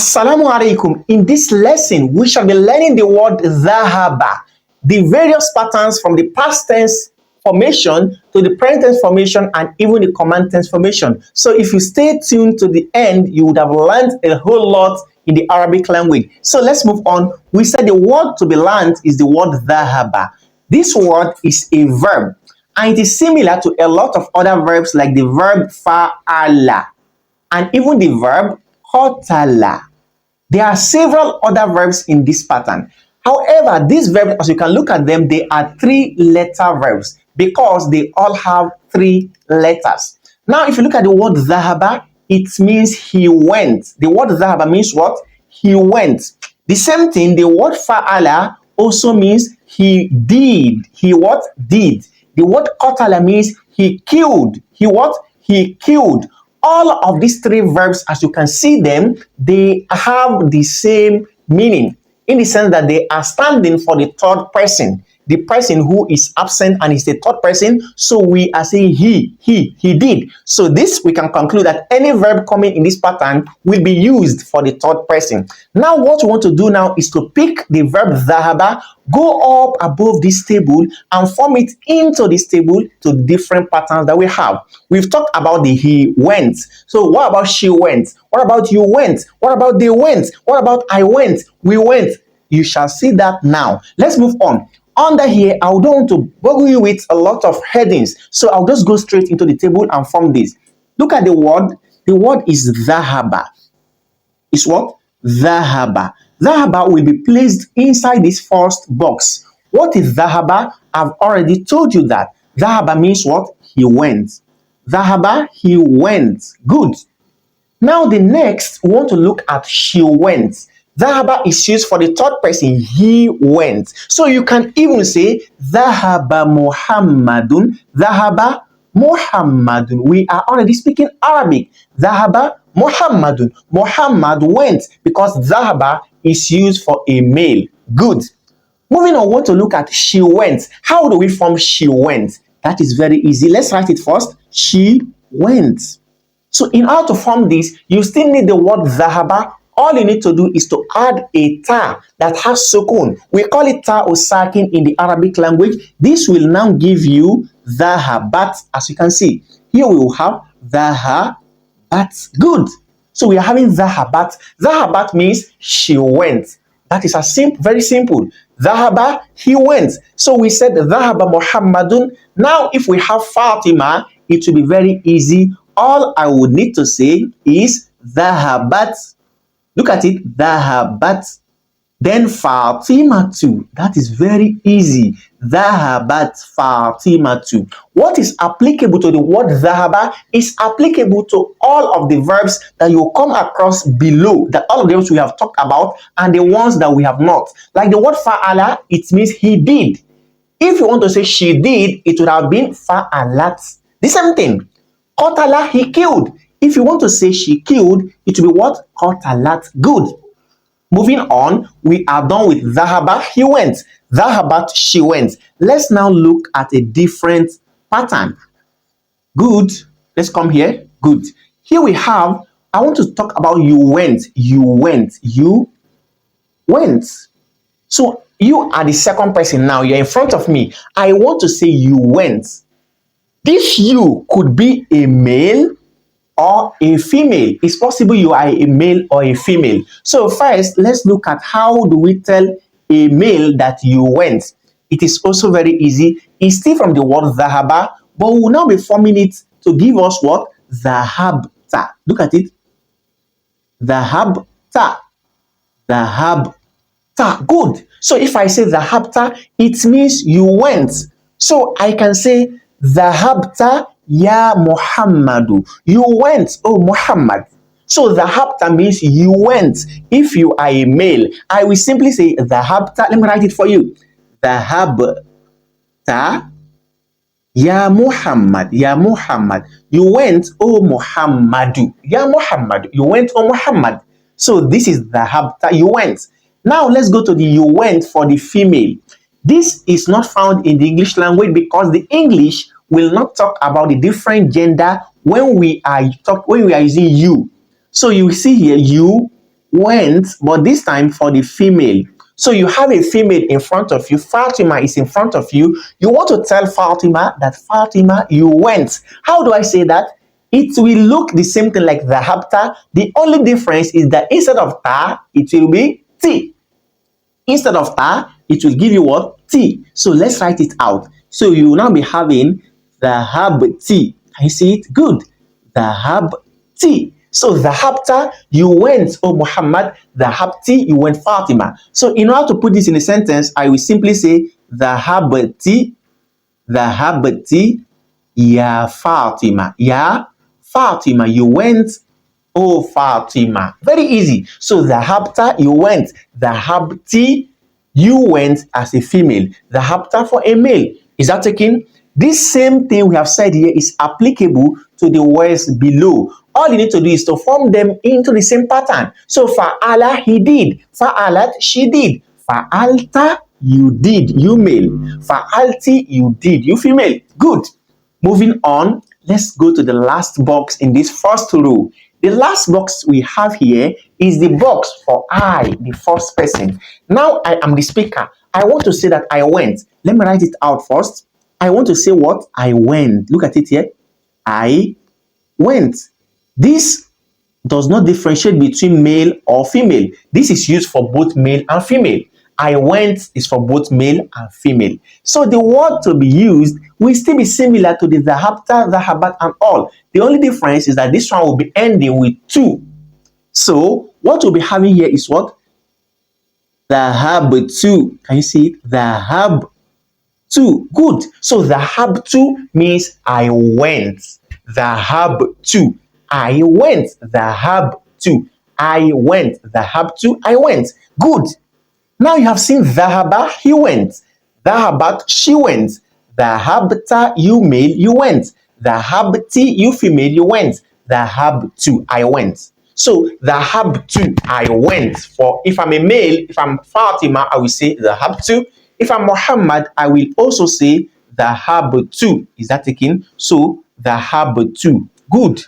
Assalamu alaikum. In this lesson, we shall be learning the word dhahaba, the various patterns from the past tense formation to the present tense formation and even the command tense formation. So if you stay tuned to the end, you would have learned a whole lot in the Arabic language. So let's move on. We said the word to be learned is the word dhahaba. This word is a verb and it is similar to a lot of other verbs like the verb fa'ala and even the verb qatala. There are several other verbs in this pattern. However, these verbs, as you can look at them, they are three-letter verbs because they all have three letters. Now, if you look at the word dhahaba, it means he went. The word dhahaba means what? He went. The same thing, the word fa'ala also means he did. He what? Did. The word qatala means he killed. He what? He killed. All of these three verbs, as you can see them, they have the same meaning in the sense that they are standing for the third person, the person who is absent and is the third person. So we are saying he did. So this, we can conclude that any verb coming in this pattern will be used for the third person. Now what we want to do now is to pick the verb dhahaba, go up above this table and form it into this table to different patterns that we have. We've talked about the he went. So what about she went? What about you went? What about they went? What about I went? We went. You shall see that now. Let's move on. Under here, I don't want to boggle you with a lot of headings. So I'll just go straight into the table and form this. Look at the word. The word is dhahaba. It's what? Dhahaba. Dhahaba will be placed inside this first box. What is dhahaba? I've already told you that. Dhahaba means what? He went. Dhahaba, he went. Good. Now the next, we want to look at she went. Dhahaba is used for the third person. He went. So you can even say dhahaba Muhammadun. Dhahaba Muhammadun. We are already speaking Arabic. Dhahaba Muhammadun. Muhammad went because dhahaba is used for a male. Good. Moving on, we want to look at she went. How do we form she went? That is very easy. Let's write it first. She went. So in order to form this, you still need the word dhahaba. All you need to do is to add a ta that has sukun. We call it ta or sakin in the Arabic language. This will now give you dhahabat. As you can see, here we will have dhahabat. Good. So we are having dhahabat. Dhahabat means she went. That is very simple. Dhahaba, he went. So we said dhahaba Muhammadun. Now if we have Fatima, it will be very easy. All I would need to say is dhahabat. Look at it, dhahabat. Then Fatima too. That is very easy. Dhahabat Fatima too. What is applicable to the word dhahaba is applicable to all of the verbs that you come across below. That all of them we have talked about and the ones that we have not. Like the word fa'ala, it means he did. If you want to say she did, it would have been fa'alat. The same thing. Qatala, he killed. If you want to say she killed, it will be what? Qatalat. Good. Moving on, we are done with dhahaba, he went. Dhahabat, she went. Let's now look at a different pattern. Good. Let's come here. Good. Here we have, I want to talk about you went. You went. You went. So you are the second person now. You're in front of me. I want to say you went. This you could be a male or a female. It's possible you are a male or a female. So first, let's look at how do we tell a male that you went. It is also very easy. It's still from the word dhahaba, but we will now be forming it to give us what? Dhahabta. Look at it. Dhahabta. Dhahabta. Good. So if I say dhahabta, it means you went. So I can say dhahabta ya Muhammadu. You went, oh Muhammad. So dhahabta means you went. If you are a male, I will simply say dhahabta. Let me write it for you. Dhahabta ya Muhammad. Ya Muhammad. You went, oh Muhammadu. Ya Muhammad. You went, oh Muhammad. So this is dhahabta. You went. Now let's go to the you went for the female. This is not found in the English language because the English will not talk about the different gender when we are using you. So you see here, you went, but this time for the female. So you have a female in front of you. Fatima is in front of you. You want to tell Fatima that Fatima, you went. How do I say that? It will look the same thing like the hapta. The only difference is that instead of ta, it will be t. Instead of ta, it will give you what? T. So let's write it out. So you will now be having the hab t. Can you see it? Good. The hab t. So the hapta, you went, oh Muhammad. The habti, you went Fatima. So in order to put this in a sentence, I will simply say the habti, ya Fatima. Ya Fatima, you went, oh Fatima. Very easy. So the hapta, you went. The habti, you went as a female. The hapta for a male. Is that taken? This same thing we have said here is applicable to the words below. All you need to do is to form them into the same pattern. So fa'ala, he did. Fa'alat, she did. Fa'alta, you did, you male. Fa'alti, you did, you female. Good. Moving on, let's go to the last box in this first row. The last box we have here is the box for I, the first person. Now I am the speaker. I want to say that I went. Let me write it out first. I want to say what? I went. Look at it here. I went. This does not differentiate between male or female. This is used for both male and female. I went is for both male and female. So the word to be used will still be similar to the dhahabta, dhahabat, and all. The only difference is that this one will be ending with two. So what we'll be having here is what? Dhahabtu. Can you see it? Dhahabtu. Good. So dhahabtu means I went. Dhahabtu. I went. Dhahabtu. I went. Dhahabtu. I went. Good. Now you have seen dhahaba, he went. Dhahabat, she went. Dhahabta, you male, you went. Dhahabti, you female, you went. Dhahabtu, I went. So dhahabtu, I went. For if I'm a male, if I'm Fatima, I will say dhahabtu. If I'm Muhammad, I will also say dhahabtu. Is that taken? So dhahabtu. Good.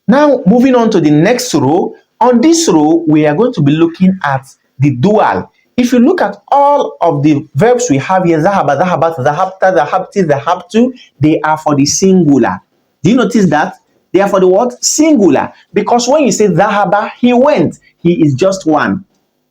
Now moving on to the next row. On this row, we are going to be looking at the dual. If you look at all of the verbs we have here, dhahaba, dhahabat, dhahabta, dhahabti, dhahabtu, they are for the singular. Do you notice that? They are for the what? Singular. Because when you say dhahaba, he went, he is just one.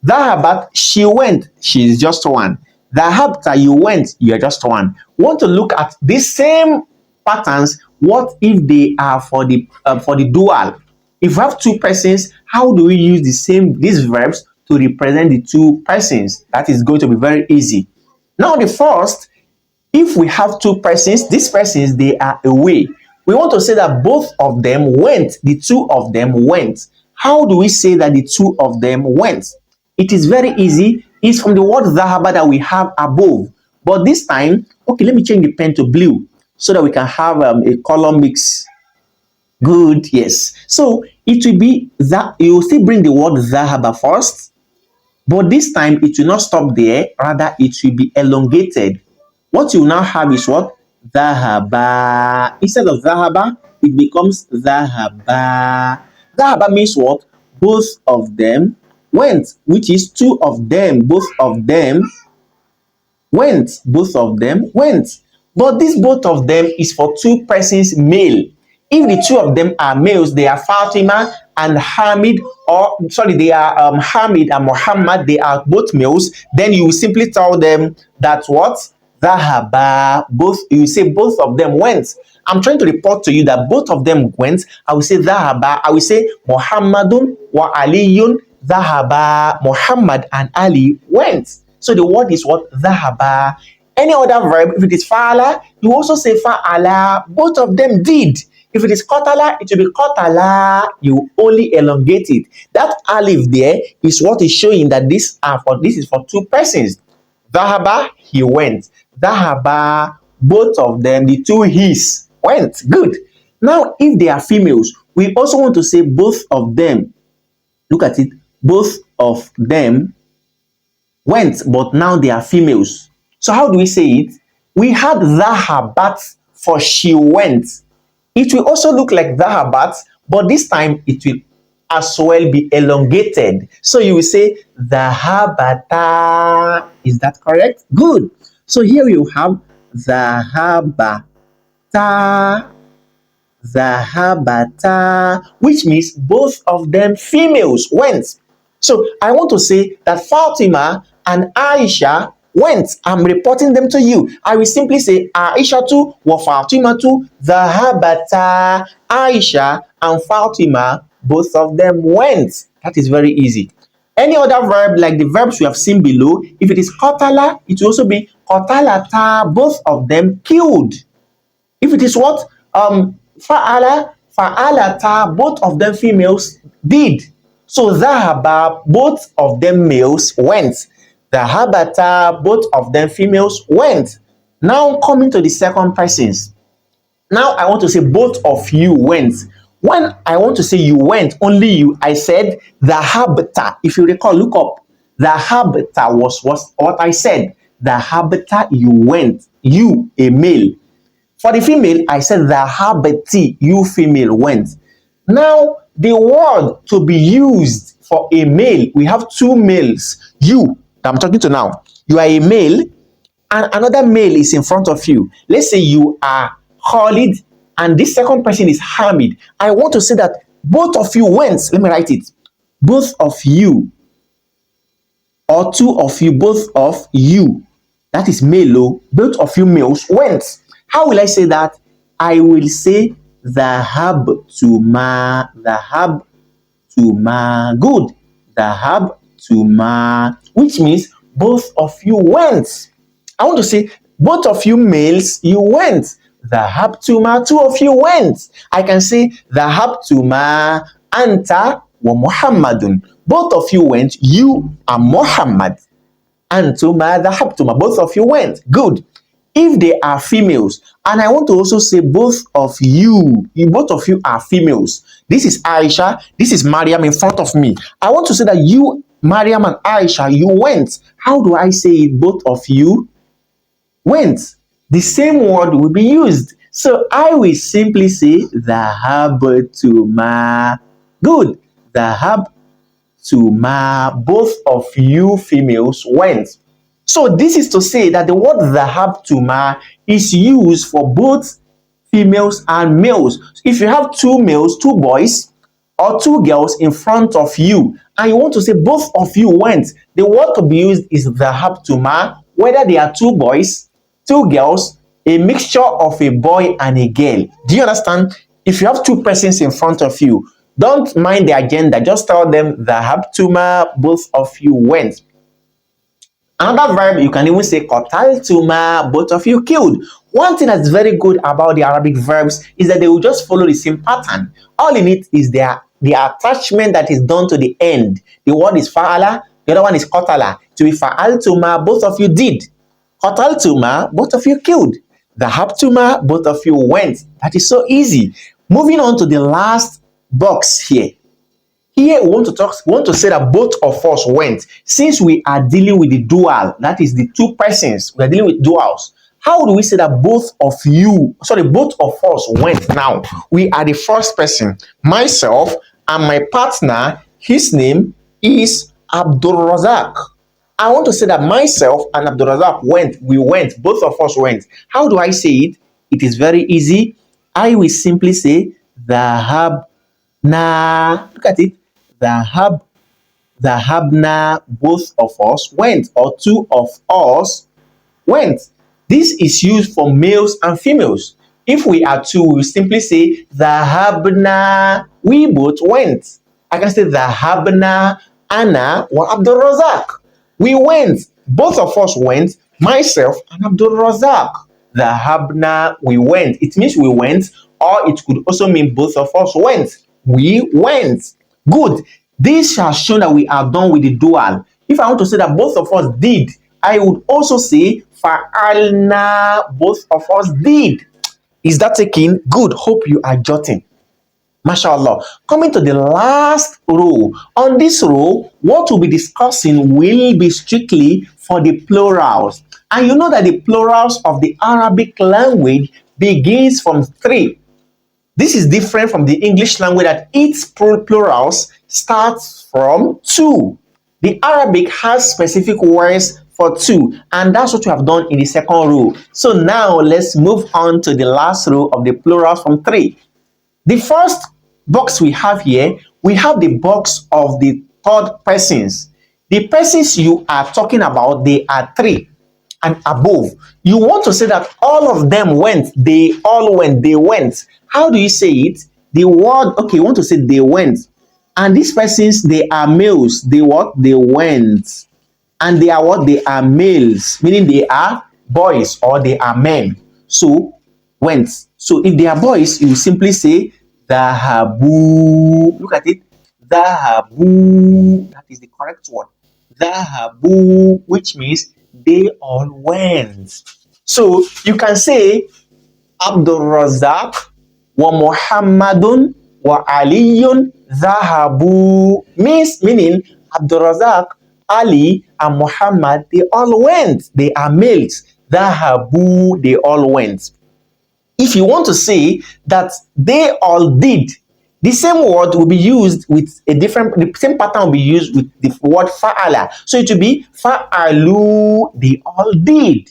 Dhahabat, she went, she is just one. Dhahabta, you went, you are just one. Want to look at these same patterns? What if they are for the dual? If we have two persons, how do we use these verbs to represent the two persons? That is going to be very easy. Now the first, if we have two persons, these persons, they are away. We want to say that both of them went. The two of them went. How do we say that the two of them went? It is very easy. It's from the word dhahaba that we have above. But this time, okay, let me change the pen to blue so that we can have a color mix. Good, yes. So it will be that you will still bring the word dhahaba first. But this time, it will not stop there. Rather, it will be elongated. What you now have is what? Dhahaba. Instead of dhahaba, it becomes dhahaba. Dhahaba means what? Both of them went, which is two of them. Both of them went. Both of them went. But this both of them is for two persons male. If the two of them are males, they are Fatima and Hamid, or sorry, they are Hamid and Muhammad, they are both males, then you will simply tell them that what? Dhahaba, both, you say both of them went. I'm trying to report to you that both of them went. I will say Dhahaba, I will say Muhammadun wa Aliyun, Dhahaba, Muhammad and Ali went. So the word is what? Dhahaba. Any other verb, if it is fa'ala, you also say fa'ala, both of them did. If it is qatala, it will be qatala. You only elongate it. That alif there is what is showing that this is for two persons. Dhahaba, he went. Dhahaba, both of them, the two his went. Good. Now, if they are females, we also want to say both of them. Look at it. Both of them went, but now they are females. So how do we say it? We had dhahabat for she went. It will also look like dhahabat, but this time it will as well be elongated. So you will say dhahabata. Is that correct? Good. So here you have dhahabata, dhahabata, which means both of them females went. So I want to say that Fatima and Aisha went. I'm reporting them to you. I will simply say Aisha tu wa Fatima tu dhahabata. Aisha and Fatima, both of them went. That is very easy. Any other verb like the verbs we have seen below, if it is qatala, it will also be qatalata, both of them killed. If it is what? Fa'ala, fa'alata, both of them females did. So dhahaba, both of them males went. Dhahabata, both of them females went. Now coming to the second persons. Now I want to say both of you went. When I want to say you went, only you, I said dhahabta. If you recall, look up. Dhahabta was what I said. Dhahabta, you went. You, a male. For the female, I said dhahabati, you female went. Now, the word to be used for a male, we have two males. You, that I'm talking to now, you are a male, and another male is in front of you. Let's say you are Khalid, and this second person is Hamid. I want to say that both of you went. Let me write it. Both of you, or two of you, both of you. That is male. Both of you males went. How will I say that? I will say dhahabtuma, dhahabtuma. Good. Dhahabtuma, which means both of you went. I want to say both of you males, you went. Dhahabtuma, two of you went. I can say dhahabtuma anta wa Muhammadun. Both of you went, you are Muhammad. Antuma dhahabtuma, both of you went. Good. If they are females, and I want to also say both of you are females. This is Aisha, this is Mariam in front of me. I want to say that you, Mariam and Aisha, you went. How do I say it? Both of you went. The same word will be used. So I will simply say dhahabtuma. Good. Dhahabtuma. Both of you females went. So this is to say that the word dhahabtuma is used for both females and males. If you have two males, two boys, or two girls in front of you, and you want to say both of you went, the word to be used is dhahabtuma, whether they are two boys, two girls, a mixture of a boy and a girl. Do you understand? If you have two persons in front of you, don't mind the agenda. Just tell them dhahabtuma, both of you went. Another verb, you can even say qataltuma, both of you killed. One thing that's very good about the Arabic verbs is that they will just follow the same pattern. All in it is the attachment that is done to the end. The one is fa'ala, the other one is qatala. To be fa'altuma, both of you did. Qataltuma, both of you killed. Dhahabtuma, both of you went. That is so easy. Moving on to the last box here. Here we want to say that both of us went. Since we are dealing with the dual, that is the two persons, we are dealing with duals. How do we say that both of us went now? We are the first person, myself and my partner, his name is Abdul Razak. I want to say that myself and Abdul Razak went, we went, both of us went. How do I say it? It is very easy. I will simply say dhahabna. Look at it. Dhahabna, both of us went, or two of us went. This is used for males and females. If we are two, we will simply say dhahabna, we both went. I can say dhahabna ana wa Abdul Razak. We went. Both of us went, myself and Abdul Razak. Dhahabna, we went. It means we went, or it could also mean both of us went. We went. Good. This has shown that we are done with the dual. If I want to say that both of us did, I would also say fa'alna, both of us did. Is that taken? Good. Hope you are jotting. MashaAllah. Coming to the last row. On this row, what we'll be discussing will be strictly for the plurals. And you know that the plurals of the Arabic language begins from 3. This is different from the English language that its plurals starts from two. The Arabic has specific words for two, and that's what we have done in the second row. So now let's move on to the last row of the plurals from three. The first box we have here, we have the box of the third persons. The persons you are talking about, they are three and above. You want to say that all of them went, they all went, they went. How do you say it? The word, okay, you want to say they went. And these persons, they are males. They what? They went. And they are what? They are males, meaning they are boys or they are men. So, went. So, if they are boys, you simply say Dhahabu. Look at it. Dhahabu. That is the correct one. Dhahabu, which means they all went. So you can say Abdul Razak wa Muhammadun wa Aliyun Dhahabu. Meaning Abdul Razak, Ali, and Muhammad, they all went. They are males. Dhahabu, they all went. If you want to say that they all did, the same word will be used with the same pattern will be used with the word fa'ala. So it will be fa'alu, they all did.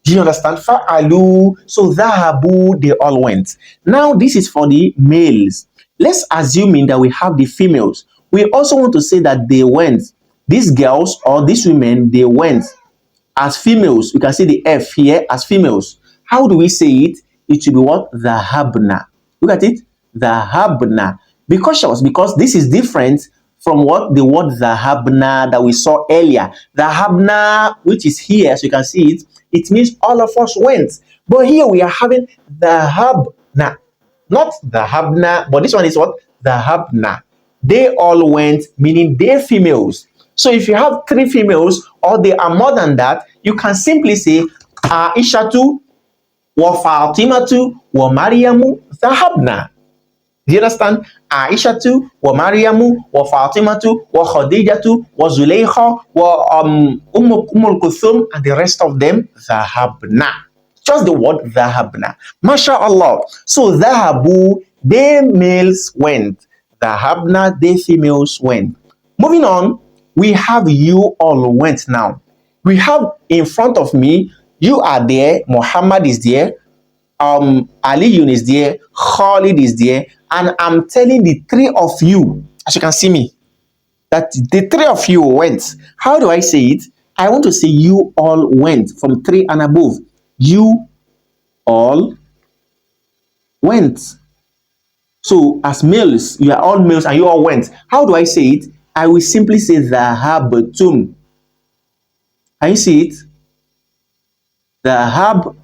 Do you understand? Fa'alu, so dhahabu, they all went. Now this is for the males. Let's assuming that we have the females. We also want to say that they went. These girls or these women, they went as females. We can see the F here as females. How do we say it? It should be what? Dhahabna. Look at it. Dhahabna. Be cautious because this is different from what the word dhahabna that we saw earlier. Dhahabna, which is here, so you can see it, it means all of us went. But here we are having dhahabna. Not dhahabna, but this one is what? Dhahabna. They all went, meaning they're females. So if you have three females or they are more than that, you can simply say Aishatu wa Fatimatu wa Maryamu dhahabna. Do you understand? Aishatu wa Maryamu wa Fatimatu wa Khadijatu wa Zulaykha wa Ummul Kulthum and the rest of them dhahabna. Just the word dhahabna. MashaAllah. So dhahabu, they males went. Dhahabna, they females went. Moving on, we have you all went now. We have in front of me, you are there, Muhammad is there, Aliyun is there, Khalid is there, and I'm telling the three of you, as you can see me, that the three of you went. How do I say it? I want to say you all went from three and above. You all went. So as males, you are all males and you all went. How do I say it? I will simply say dhahabtum. Can you see it? Dhahabtum.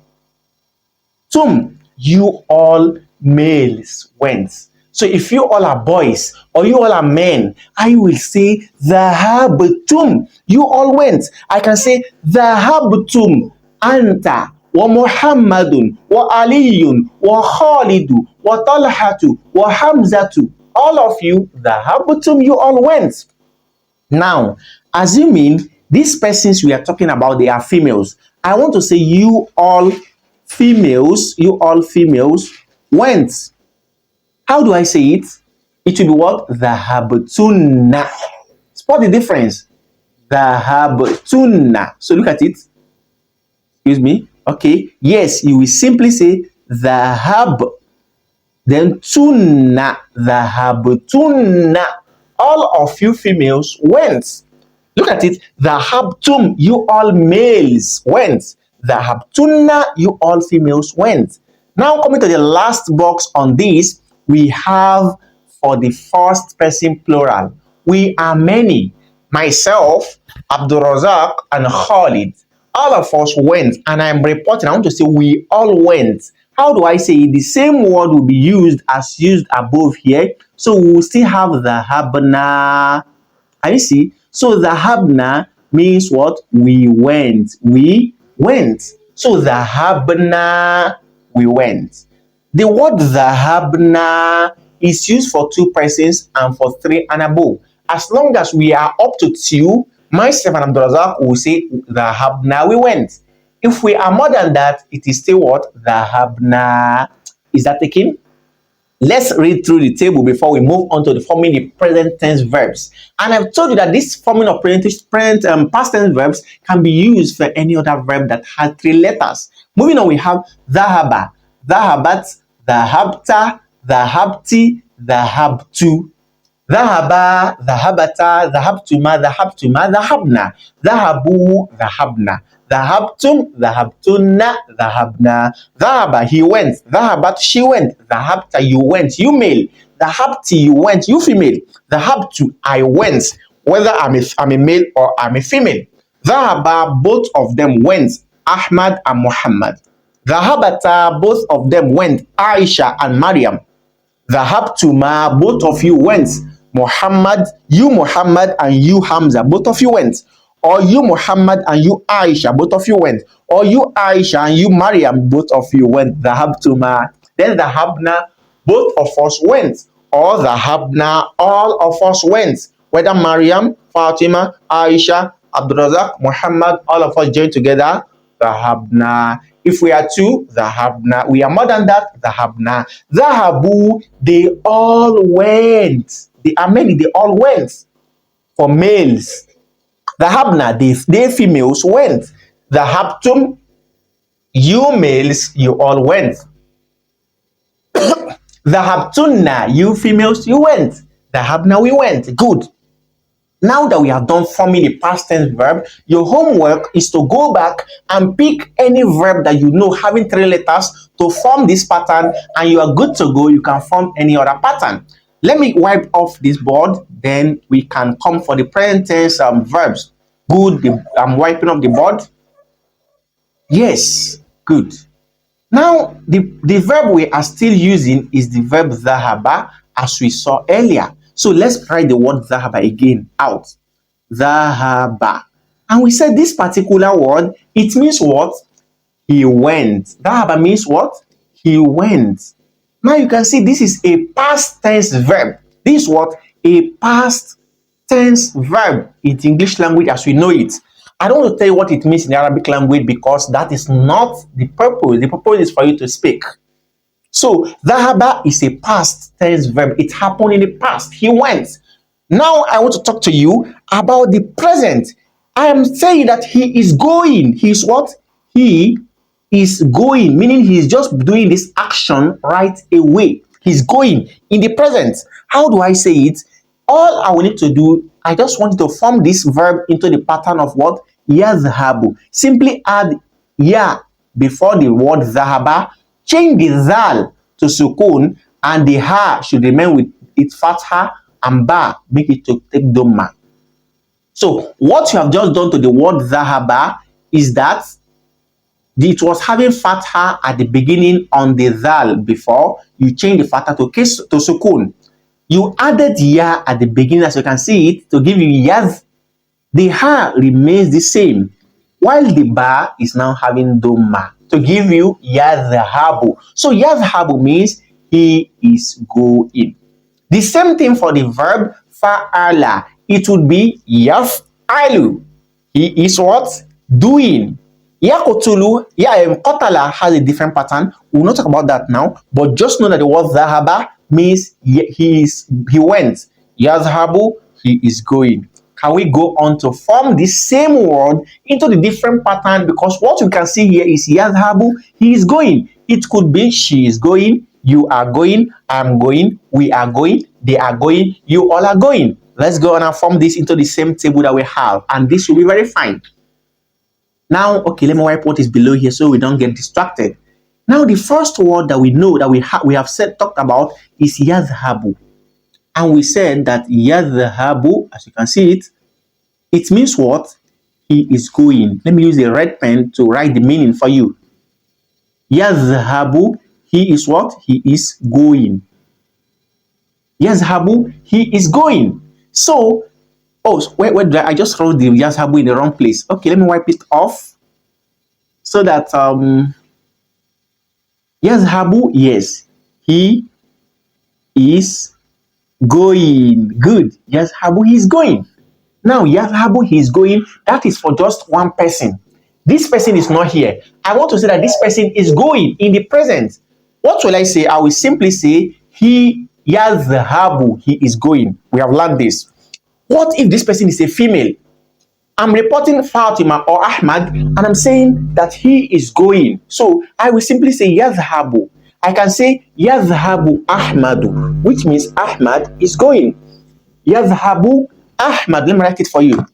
You all males went. So if you all are boys or you all are men, I will say dhahabtum. You all went. I can say dhahabtum anta wa Muhammadun wa Aliyun wa Khalidu wa Talhatu wa Hamzatu. All of you, dhahabtum, you all went. Now, assuming these persons we are talking about, they are females, I want to say you all females went. How do I say it? It will be what? Dhahabtunna. Spot the difference. Dhahabtunna. So look at it. Excuse me. Okay. Yes, you will simply say dhahab. Then tunna. Dhahabtunna. All of you females went. Look at it. Dhahabtum. You all males went. Dhahabtunna. You all females went. Now coming to the last box on this, we have for the first person plural. We are many. Myself, Abdul Razak, and Khalid. All of us went, and I'm reporting. I want to say we all went. How do I say it? The same word will be used as used above here. So we will still have the habna. Can you see? So the habna means what? We went. We went. So the habna, we went. The word dhahabna is used for two persons and for three and above. As long as we are up to two, myself and Abdul Razak will say dhahabna, we went. If we are more than that, it is still what? Dhahabna. Is that taken? Let's read through the table before we move on to the forming the present tense verbs. And I've told you that this forming of past tense verbs can be used for any other verb that has three letters. Moving on, we have dhahaba, dhahabat, dhahabta, dhahabti, dhahabtu. Dhahaba, dhahabata, dhahabtuma, dhahabtuma, dhahabna, dhahabu, dhahabna, dhahabtum, dhahabtunna, dhahabna. Dhahaba, he went. Dhahabat, she went. Dhahabta, you went, you male. Dhahabti, you went, you female. Dhahabtu, I went, whether I'm a male or I'm a female. Dhahaba, both of them went, Ahmad and Muhammad. Dhahabata, both of them went, Aisha and Maryam. Dhahabtuma, both of you went. Muhammad and you Hamza, both of you went. Or you Muhammad and you Aisha, both of you went. Or you Aisha and you Maryam, both of you went. Dhahabtuma. Then dhahabna, both of us went. Or dhahabna, all of us went. Whether Maryam, Fatima, Aisha, Abdulrazak, Muhammad, all of us joined together. Dhahabna. If we are two, dhahabna. We are more than that, dhahabna. Dhahabu, they all went. They are many, they all went. For males. Dhahabna, they females went. Dhahabtum, you males, you all went. Dhahabtunna, you females, you went. Dhahabna, we went. Good. Now that we have done forming the past tense verb, your homework is to go back and pick any verb that you know having three letters to form this pattern, and you are good to go. You can form any other pattern. Let me wipe off this board, then we can come for the present tense verbs. Good, I'm wiping off the board. Yes, good. Now, the verb we are still using is the verb dhahaba, as we saw earlier. So let's write the word dhahaba again out. Dhahaba. And we said this particular word, it means what? He went. Dhahaba means what? He went. Now you can see this is a past tense verb. This is what? A past tense verb in the English language as we know it. I don't want to tell you what it means in the Arabic language because that is not the purpose. The purpose is for you to speak. So, dhahaba is a past tense verb. It happened in the past. He went. Now, I want to talk to you about the present. I am saying that he is going. He is what? He is going, meaning he is just doing this action right away. He's going in the present. How do I say it? All I will need to do, I just want to form this verb into the pattern of what? Yazhabu. Simply add ya before the word dhahaba. Change the zal to sukun, and the ha should remain with its fatha, and ba make it to take dhamma. So what you have just done to the word dhahaba is that it was having fatha at the beginning on the zal before. You change the fatha to sukun. You added ya at the beginning, as you can see it, to give you yaz. The ha remains the same, while the ba is now having dhamma to give you yazhabu. So yazhabu means he is going. The same thing for the verb fa'ala. It would be yaf'alu. He is what? Doing. Yakotulu, qatala has a different pattern. We will not talk about that now, but just know that the word dhahaba means he went. Yazhabu, he is going. Can we go on to form the same word into the different pattern? Because what you can see here is yazhabu, he is going. It could be she is going, you are going, I am going, we are going, they are going, you all are going. Let's go on and form this into the same table that we have, and this will be very fine. Now, okay, let me wipe what is below here so we don't get distracted. Now, the first word that we know that we have talked about is yazhabu. And we said that yadhabu, as you can see it, it means what? He is going. Let me use a red pen to write the meaning for you. Yadhabu, he is what? He is going. Yazhabu, he is going. So, wait, I just wrote the yazhabu in the wrong place. Okay, let me wipe it off. So that, yazhabu, yes, he is going. Good. Yazhabu, he is going. Now, yazhabu, he is going. That is for just one person. This person is not here. I want to say that this person is going in the present. What will I say? I will simply say he yazhabu, he is going. We have learned this. What if this person is a female? I'm reporting Fatima or Ahmad and I'm saying that he is going. So I will simply say yazhabu. I can say yazhabu Ahmadu, which means Ahmad is going. Yazhabu Ahmad. Let me write it for you.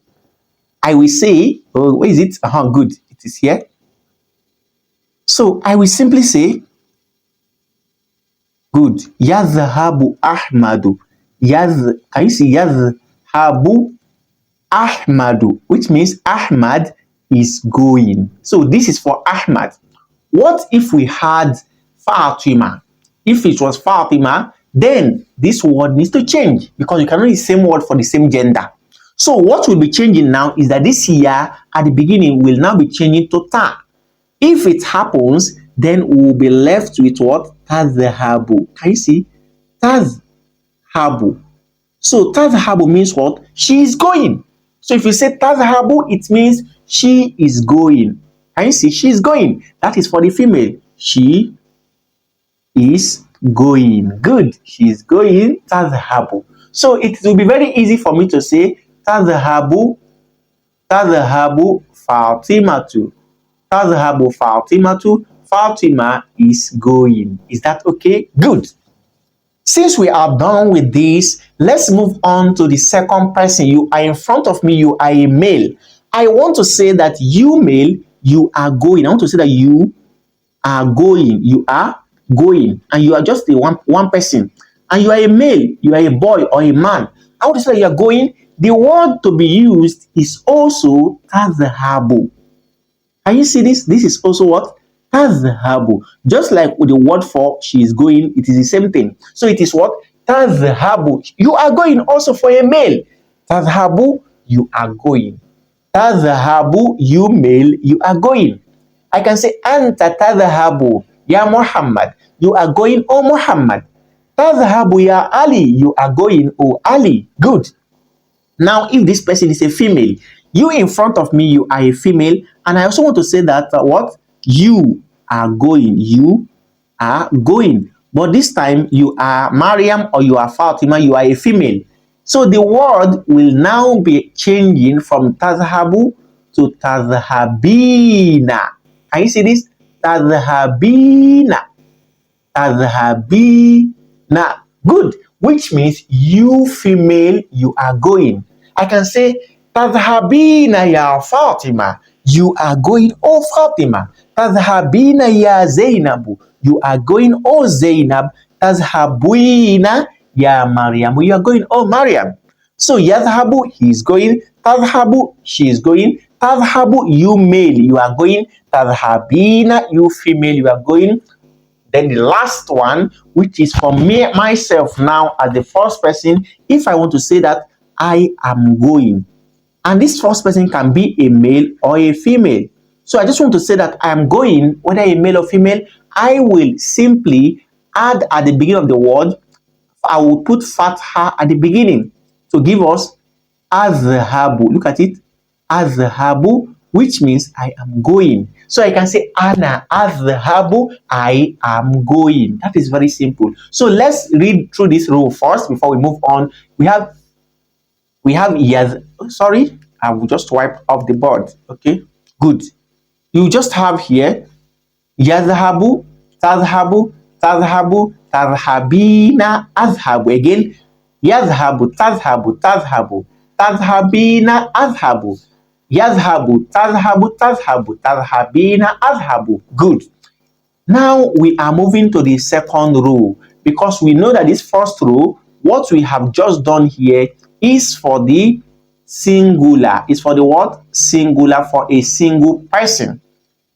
I will say, oh, where is it? Good. It is here. So I will simply say, good. Yazhabu Ahmadu. Can you see yazhabu Ahmadu, which means Ahmad is going. So this is for Ahmad. What if we had Fatima? If it was Fatima, then this word needs to change because you cannot use the same word for the same gender. So what will be changing now is that this ya at the beginning will now be changing to ta. If it happens, then we will be left with what? Tazhabu. Can you see? Tazhabu. So tazhabu means what? She is going. So if you say tazhabu, it means she is going. Can you see? She is going. That is for the female. She is going. Good. She is going. Tazhabu. So it will be very easy for me to say tazhabu Fatimatu. Tazhabu Fatimatu. Fatima is going. Is that okay? Good. Since we are done with this, let's move on to the second person. You are in front of me, you are a male. I want to say that you male, you are going. I want to say that you are going. You are going. And you are just a one person. And you are a male, you are a boy or a man. I want to say that you are going. The word to be used is also tazhabu. Can you see this? This is also what? Tazhabu. Just like with the word for she is going, it is the same thing. So it is what? Tazhabu. You are going also for a male. Tazhabu, you are going. Tazhabu, you male, you are going. I can say anta tazhabu ya Muhammad. You are going, oh Muhammad. Tazhabu ya Ali. You are going, oh Ali. Good. Now, if this person is a female, you in front of me, you are a female, and I also want to say that what? You are going. You are going. But this time, you are Mariam or you are Fatima, you are a female. So the word will now be changing from tazhabu to tazhabina. Can you see this? Tazhabina. Tazhabina. Good. Which means you female, you are going. I can say tazhabina ya Fatima. You are going, oh Fatima. Tazhabina ya Zainabu. You are going, oh Zainab. Tazhabuina ya Maryam. You are going, oh Maryam. So yazhabu, he is going. Tazhabu, she is going. Tazhabu, you male, you are going. Tazhabina, you female, you are going. Then the last one, which is for me, myself now as the first person, if I want to say that I am going. And this first person can be a male or a female. So I just want to say that I am going, whether a male or female, I will simply add at the beginning of the word, I will put fatha at the beginning to give us azhabu. Look at it. Azhabu, which means I am going. So I can say ana azhabu, I am going. That is very simple. So let's read through this rule first before we move on. We have yes. Sorry, I will just wipe off the board. Okay, good. You just have here yazhabu, tazhabu, tazhabu, tazhabina, azhabu. Again, yazhabu, tazhabu, tazhabu, tazhabina, azhabu. Yazhabu, tazhabu, tazhabu, tazhabina, azhabu. Good. Now we are moving to the second rule because we know that this first rule, what we have just done here is for the singular. It's for the what? Singular, for a single person.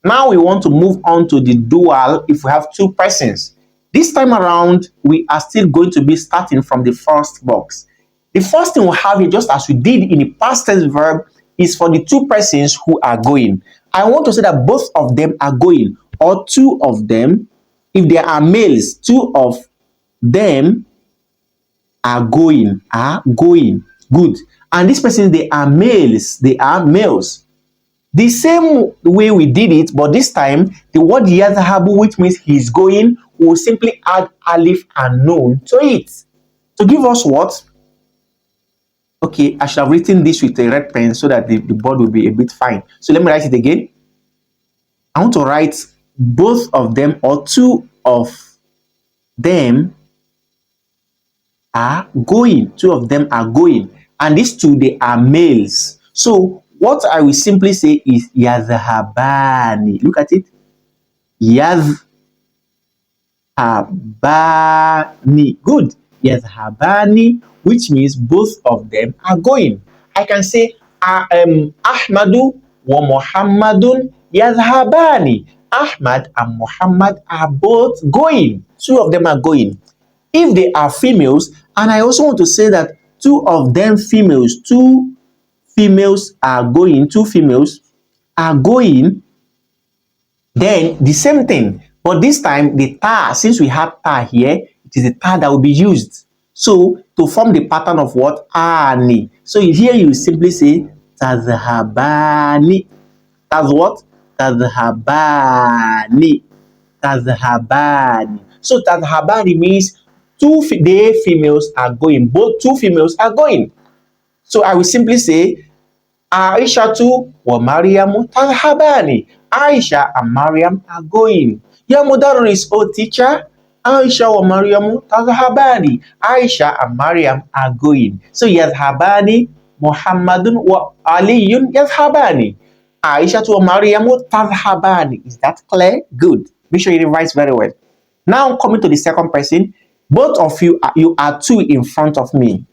Now we want to move on to the dual if we have two persons. This time around, we are still going to be starting from the first box. The first thing we have here, just as we did in the past tense verb, is for the two persons who are going. I want to say that both of them are going, or two of them. If there are males, two of them are going. Good. And these persons, they are males. They are males. The same way we did it, but this time, the word yazhabu, which means he's going, we will simply add alif and nun to it to give us what? Okay, I should have written this with a red pen so that the board will be a bit fine. So let me write it again. I want to write both of them or two of them are going. Two of them are going. And these two, they are males. So what I will simply say is yazhabani. Look at it. Yazhabani. Good. Yazhabani, which means both of them are going. I can say Ahmadu wa Muhammadun yazhabani. Ahmad and Muhammad are both going. Two of them are going. If they are females, and I also want to say that two of them females, two females are going, then the same thing. But this time, the ta, since we have ta here, it is the ta that will be used. So, to form the pattern of what? Ani. So, here you simply say tazhabani. That's what? Tazhabani. Tazhabani. So, tazhabani means they females are going. Both two females are going. So, I will simply say Aishatu wa Mariamu tadhhabani. Aisha and Mariam are going. Ya mudarris, O teacher. Aisha wa Mariamu tadhhabani. Aisha and Mariam are going. So yadhhabani, Muhammadun wa Aliyun yadhhabani. Aishatu wa Mariamu tadhhabani. Is that clear? Good. Make sure you revise very well. Now coming to the second person, both of you are two in front of me.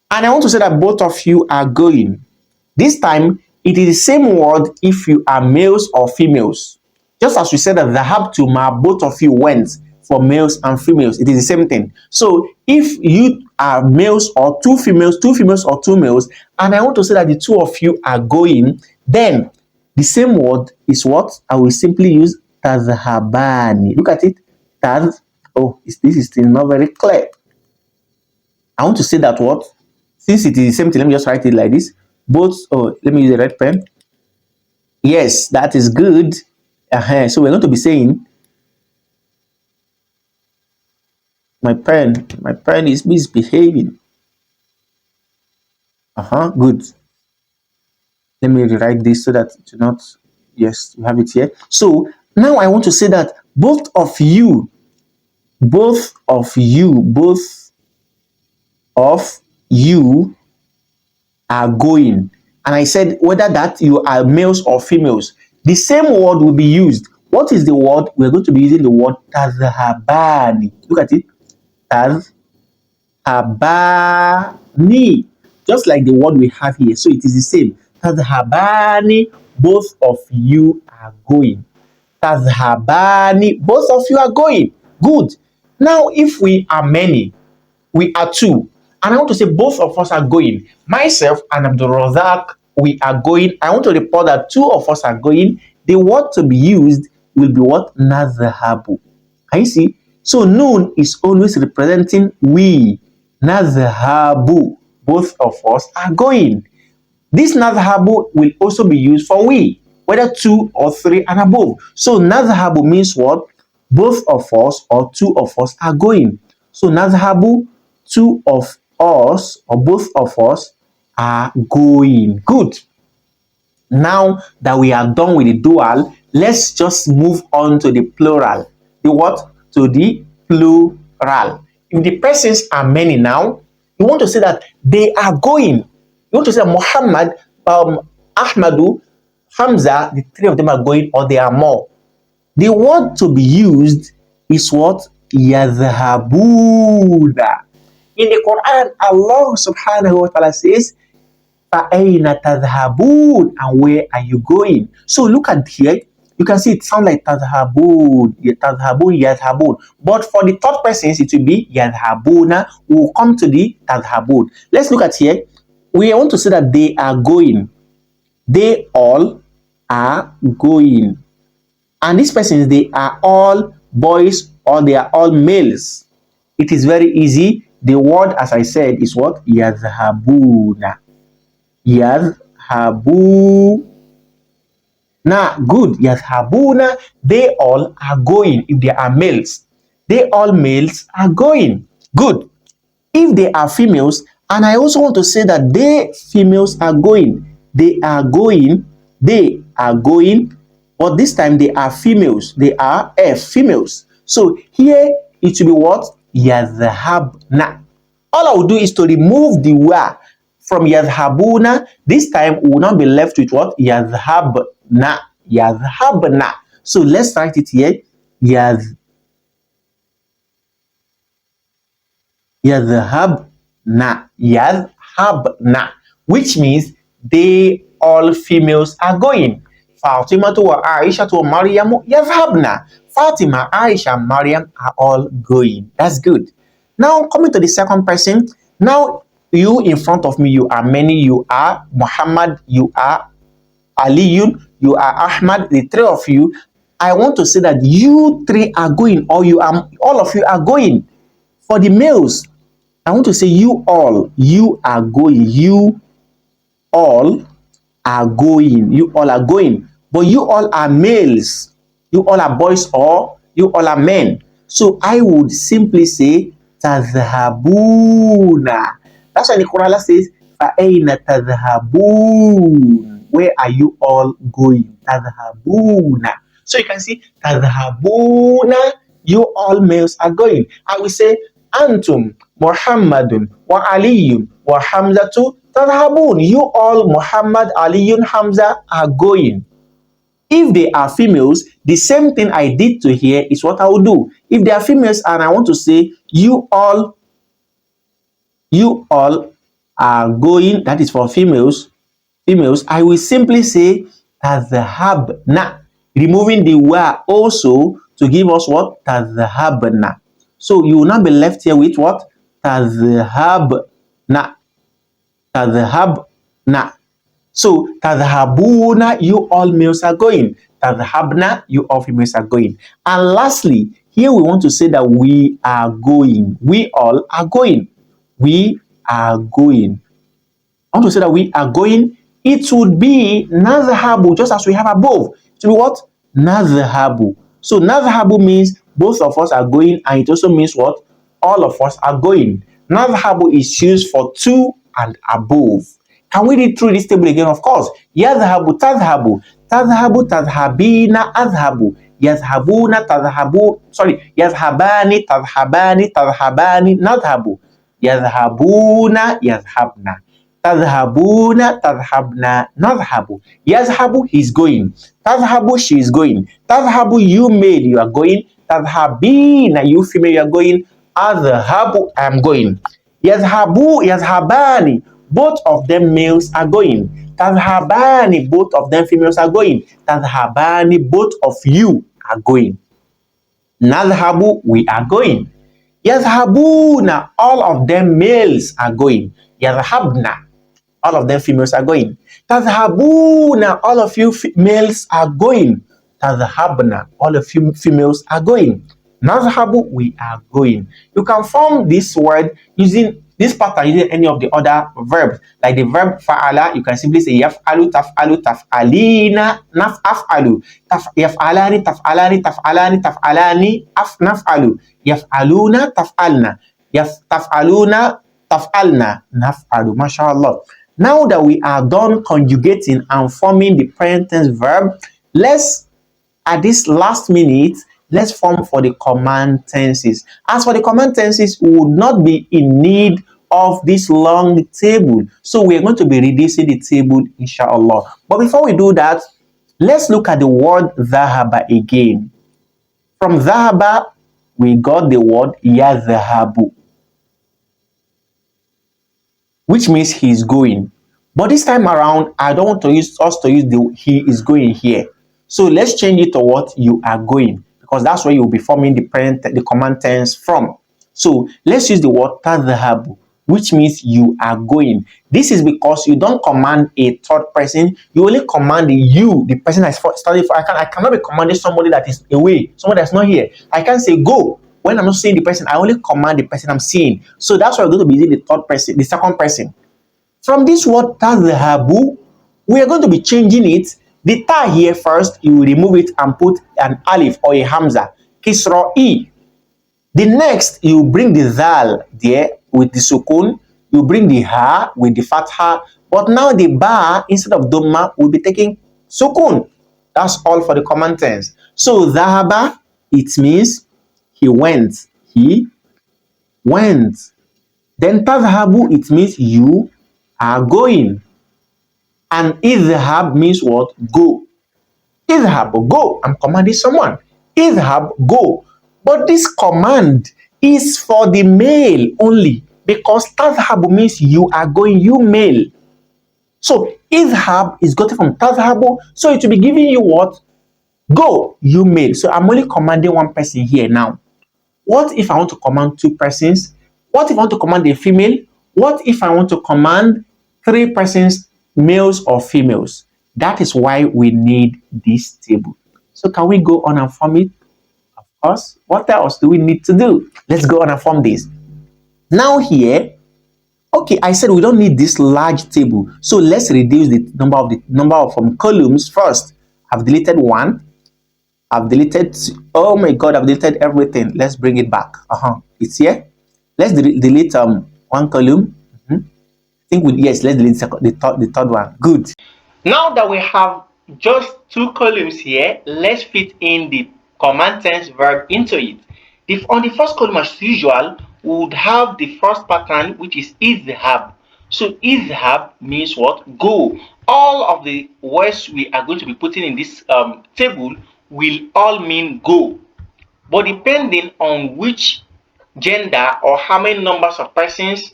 And I want to say that both of you are going. This time, it is the same word if you are males or females. Just as we said that dhahab to ma, both of you went for males and females. It is the same thing. So, if you are males or two females or two males, and I want to say that the two of you are going, then the same word is what? I will simply use tazhabani. Look at it. This is still not very clear. I want to say that what? Since it is the same thing, let me just write it like this. Both, let me use a red pen. Yes, that is good. So we're going to be saying, my pen is misbehaving. Good. Let me rewrite this so that it will not, yes, you have it here. So now I want to say that both of you are going. And I said whether that you are males or females, the same word will be used. What is the word? We're going to be using the word tazhabani. Look at it. Tazhabani. Just like the word we have here. So it is the same. Tazhabani. Both of you are going. Tazhabani. Both of you are going. Good. Now, if we are many, we are two. And I want to say both of us are going. Myself and Abdul Razak, we are going. I want to report that two of us are going. The word to be used will be what? Nazhabu. Can you see? So noon is always representing we. Nazhabu. Both of us are going. This nazhabu will also be used for we, whether two or three and above. So nazhabu means what? Both of us or two of us are going. So nazhabu, two of us or both of us are going. Good. Now that we are done with the dual, let's just move on to the plural. The what? To the plural. If the persons are many now, you want to say that they are going. You want to say Muhammad, Ahmadu, Hamza, the three of them are going, or they are more. The word to be used is what? Yadhhabuna. In the Quran, Allah subhanahu wa ta'ala says, فَأَيْنَ تَذْهَبُونَ, and where are you going? So look at here. You can see it sounds like tadhhabun, yadhhabun. But for the third persons, it will be yadhhabuna. We will come to the tadhhabun. Let's look at here. We want to say that they are going. They all are going. And these persons, they are all boys or they are all males. It is very easy. The word, as I said, is what? Yadhhabuna. Yadhhabu. Now, good. Yadhhabuna, they all are going if they are males. they all males are going. Good. If they are females, and I also want to say that they females are going. They are going. They are going. But this time they are females. They are females. So here it will be what? Yadhabna. All I will do is to remove the wa from yadhabuna. This time we will not be left with what? Yadhabna. Yadhabna. So let's write it here. Yadhabna. Yadhabna. Which means they all females are going. Fatima to Aisha to Mariam yadhabna. Fatima, Aisha, Mariam are all going. That's good. Now coming to the second person. Now you in front of me, you are many. You are Muhammad. You are Aliyun. You are Ahmad. The three of you. I want to say that you three are going, or you are all of you are going. For the males, I want to say you all. You are going. You all are going. You all are going. But you all are males. You all are boys or you all are men. So I would simply say tadhhabuna. That's why the Quran says fa'ayna tadhhabun. Where are you all going? Tadhhabuna. So you can see tadhhabuna. You all males are going. I will say antum Muhammadun wa Aliyun wa Hamzatu tadhhabun. You all Muhammad, Aliyun, Hamza are going. If they are females, the same thing I did to here is what I will do. If they are females and I want to say you all are going, that is for females, I will simply say tadhhabna, removing the wa also to give us what? Tadhhabna. So you will not be left here with what? Tadhhabna. Tadhhabna. So tadhhabuna, you all males are going. Tadhhabna, you all females are going. And lastly, here we want to say that we are going. We all are going. We are going. I want to say that we are going. It would be nadhhabu, just as we have above. It will be what? Nadhhabu. So nadhhabu means both of us are going, and it also means what? All of us are going. Nadhhabu is used for two and above. Can we read through this table again? Of course. Yadhhabu, tadhhabu, tadhhabu, tadhhabina, adhhabu, yadhhabuna, tadhhabu, yadhhabani, tadhhabani, tadhhabani, nadhhabu, yadhhabuna, yadhhabna, tadhhabuna, tadhhabna, nadhhabu. Yadhhabu, he's going. Tadhhabu, she is going. Tadhhabu, you male, you are going. Tadhhabina, you female, you are going. Adhhabu, I am going. Yadhhabu, yadhhabani, both of them males are going. Tadhhabani, both of them females are going. Tadhhabani, both of you are going. Nadhhabu, we are going. Yadhhabuna, all of them males are going. Yadhhabna, all of them females are going. Tadhhabuna, all of you males are going. Tadhhabna, all of you females are going. Nadhhabu, we are going. You can form this word using this pattern using any of the other verbs. Like the verb fa'ala, you can simply say yaf'alu, taf'alu, taf'alina, naf'alu. Yaf'alani, taf'alani, taf'alani, taf'alani, naf'alu. Yaf'aluna, taf'alna. Taf'aluna, taf'alna, naf'alu. MashaAllah. Now that we are done conjugating and forming the present tense verb, let's, at this last minute, let's form for the command tenses. As for the command tenses, we would not be in need of this long table. So we're going to be reducing the table, inshallah. But before we do that, let's look at the word dhahaba again. From dhahaba, we got the word yadhahabu, which means he's going. But this time around, I don't want to use the he is going here. So let's change it to what? You are going, because that's where you'll be forming the command tense from. So let's use the word tadhhabu, which means you are going. This is because you don't command a third person, you only command you, the person that's studying for. I cannot be commanding somebody that is away, somebody that's not here. I can't say go when I'm not seeing the person. I only command the person I'm seeing. So that's why we're going to be using the third person, the second person. From this word tadhhabu, we are going to be changing it. The ta here first, you will remove it and put an alif or a hamza, kisra e. The next, you bring the zal there with the sukun, you bring the ha with the fatha, but now the ba instead of dhamma will be taking sukun. That's all for the common tense. So dhahaba, it means he went. He went. Then tadhabu, it means you are going. And idhab means what? Go. Idhab, go. I'm commanding someone. Idhab, go. But this command is for the male only because tadhab means you are going, you male. So idhab is gotten from tadhabu, so it will be giving you what? Go, you male. So I'm only commanding one person here now. What if I want to command two persons? What if I want to command a female? What if I want to command three persons, males or females? That is why we need this table. So can we go on and form it? Of course. What else do we need to do? Let's go on and form this. Now here, okay, I said we don't need this large table. So let's reduce the number of columns first. I've deleted one. I've deleted, oh my god, I've deleted everything. Let's bring it back. It's here. Let's delete one column. I think yes, let's delete the third one. Good. Now that we have just two columns here, let's fit in the command tense verb into it. If on the first column, as usual, we would have the first pattern, which is izhab. So izhab means what? Go. All of the words we are going to be putting in this table will all mean go. But depending on which gender or how many numbers of persons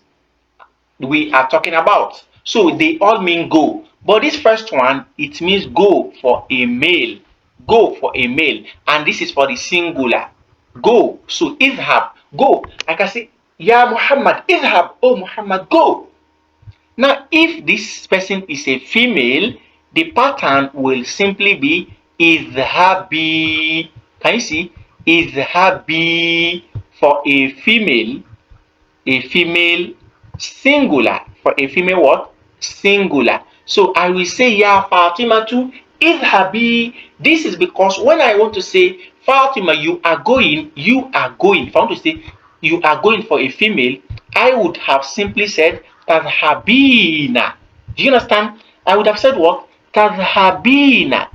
we are talking about, so they all mean go. But this first one, it means go for a male. Go for a male. And this is for the singular. Go. So izhab, go. I can say, Ya Muhammad, izhab, oh Muhammad, go. Now, if this person is a female, the pattern will simply be izhabi. Can you see? Izhabi for a female singular. For a female what? Singular. So I will say Ya Fatima to izhabi. This is because when I want to say Fatima, you are going. If I want to say you are going for a female, I would have simply said tadhabina. Do you understand? I would have said what? Tadhabina.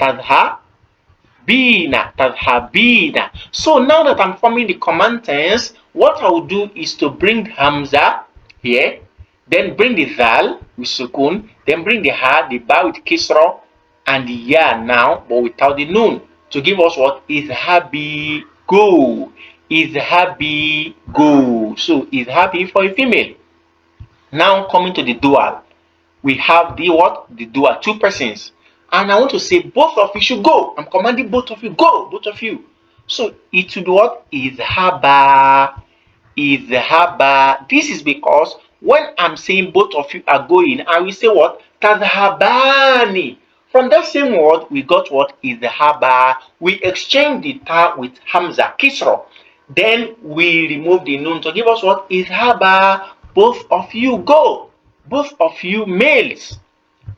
Tadhabina. So now that I'm forming the command tense, what I will do is to bring Hamza here, then bring the Zal with Sukun, then bring the Ha, the Ba with Kisra, and the Ya now, but without the Nun, to give us what? Izhabi, go. Izhabi, go. So Izhabi for a female. Now coming to the dual, we have the what? The dual, two persons. And I want to say both of you should go. I'm commanding both of you, go, both of you. So it should be what? Izhaba. Izhaba. This is because when I'm saying both of you are going, I will say what? Tadhabani. From that same word, we got what? Izhaba. We exchange the ta with Hamza, Kisra. Then we remove the nun to give us what? Izhaba. Both of you go. Both of you males.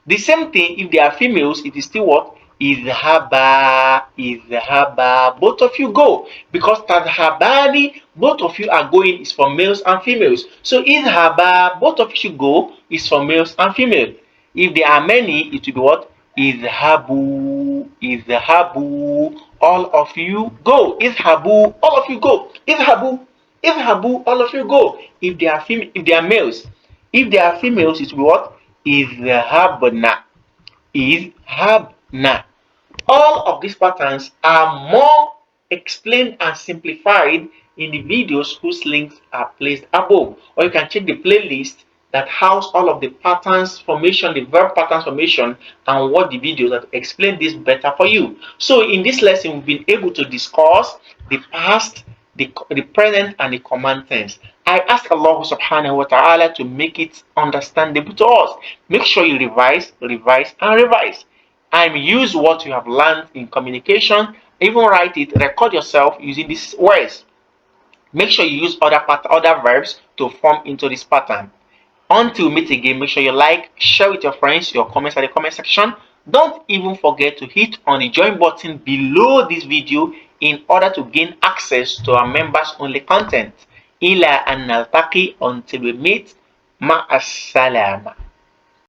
The same thing, if they are females, it is still what? Izhaba, izhaba. Both of you go. Because tadhabani, both of you are going, is for males and females. So izhaba, both of you should go, is for males and females. If there are many, it will be what? Izhabu, izhabu. All of you go. Izhabu, all of you go. Izhabu, izhabu, all of you go. If they are males. If they are females, it will be what? Izhabna. Izhabna. All of these patterns are more explained and simplified in the videos whose links are placed above. Or you can check the playlist that house all of the patterns formation, the verb patterns formation, and what the videos that explain this better for you. So in this lesson, we've been able to discuss the past, the present, and the command tense. I ask Allah subhanahu wa ta'ala to make it understandable to us. Make sure you revise, and revise. And use what you have learned in communication. Even write it, record yourself using these words. Make sure you use other verbs to form into this pattern. Until we meet again, make sure you like, share with your friends, your comments at the comment section. Don't even forget to hit on the join button below this video in order to gain access to our members only content. Ila an naltaqi, until we meet. Ma'as salama.